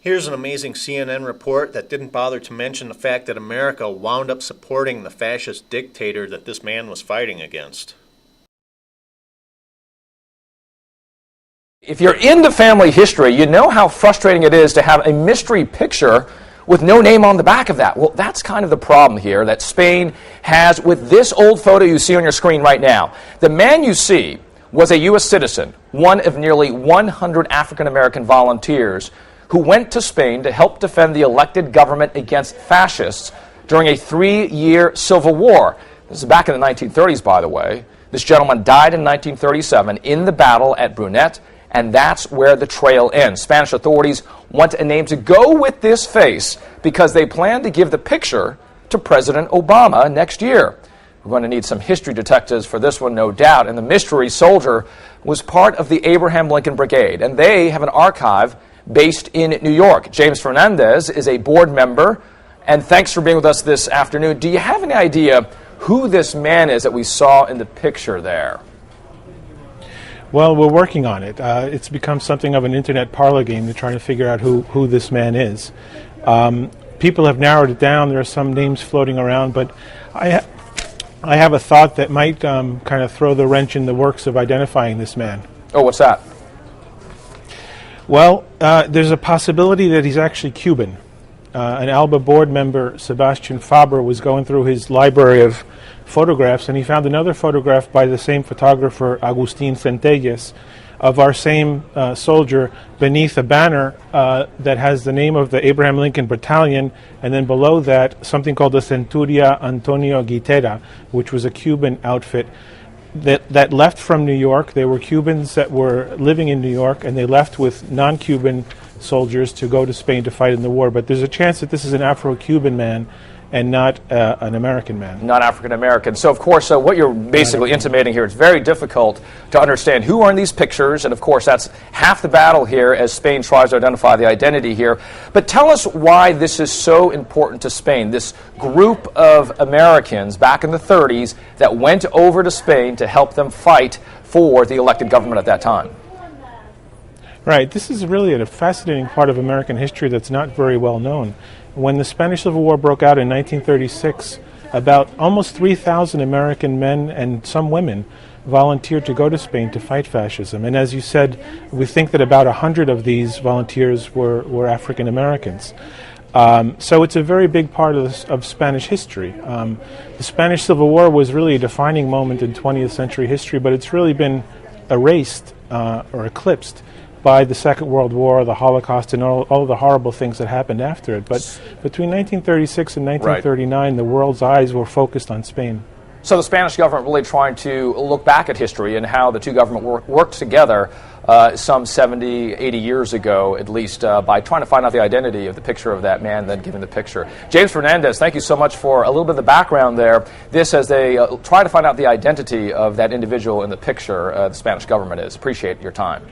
Here's an amazing CNN report that didn't bother to mention the fact that America wound up supporting the fascist dictator that this man was fighting against. If you're into family history, you know how frustrating it is to have a mystery picture with no name on the back of that. Well, that's kind of the problem here that Spain has with this old photo you see on your screen right now. The man you see was a U.S. citizen, one of nearly 100 African-American volunteers who went to Spain to help defend the elected government against fascists during a 3-year civil war. This is back in the 1930s, by the way. This gentleman died in 1937 in the battle at Brunet, and that's where the trail ends. Spanish authorities want a name to go with this face because they plan to give the picture to President Obama next year. We're going to need some history detectives for this one, no doubt. And the mystery soldier was part of the Abraham Lincoln Brigade, and they have an archive based in New York. James Fernandez is a board member, and thanks for being with us this afternoon. Do you have any idea who this man is that we saw in the picture there? Well, we're working on it. It's become something of an internet parlor game to try to figure out who this man is. People have narrowed it down. There are some names floating around, but I have a thought that might kind of throw the wrench in the works of identifying this man. Oh, what's that? Well, there's a possibility that he's actually Cuban. An ALBA board member, Sebastian Faber, was going through his library of photographs, and he found another photograph by the same photographer, Agustin Centelles, of our same soldier beneath a banner that has the name of the Abraham Lincoln Battalion, and then below that something called the Centuria Antonio Guitera, which was a Cuban outfit that left from New York. They were Cubans that were living in New York, and they left with non-Cuban soldiers to go to Spain to fight in the war. But there's a chance that this is an Afro-Cuban man and not an American man. Not African-American. So, of course, what you're basically intimating here, it's very difficult to understand who are in these pictures, and, of course, that's half the battle here as Spain tries to identify the identity here. But tell us why this is so important to Spain, this group of Americans back in the 30s that went over to Spain to help them fight for the elected government at that time. Right. This is really a fascinating part of American history that's not very well known. When the Spanish Civil War broke out in 1936, about almost 3,000 American men and some women volunteered to go to Spain to fight fascism. And as you said, we think that about 100 of these volunteers were African Americans. So it's a very big part of Spanish history. The Spanish Civil War was really a defining moment in 20th century history, but it's really been erased or eclipsed by the Second World War, the Holocaust, and all the horrible things that happened after it. But between 1936 and 1939, the world's eyes were focused on Spain. So the Spanish government really trying to look back at history and how the two governments worked together some 70, 80 years ago, at least, by trying to find out the identity of the picture of that man, then giving the picture. James Fernandez, thank you so much for a little bit of the background there. This as they try to find out the identity of that individual in the picture the Spanish government is. Appreciate your time.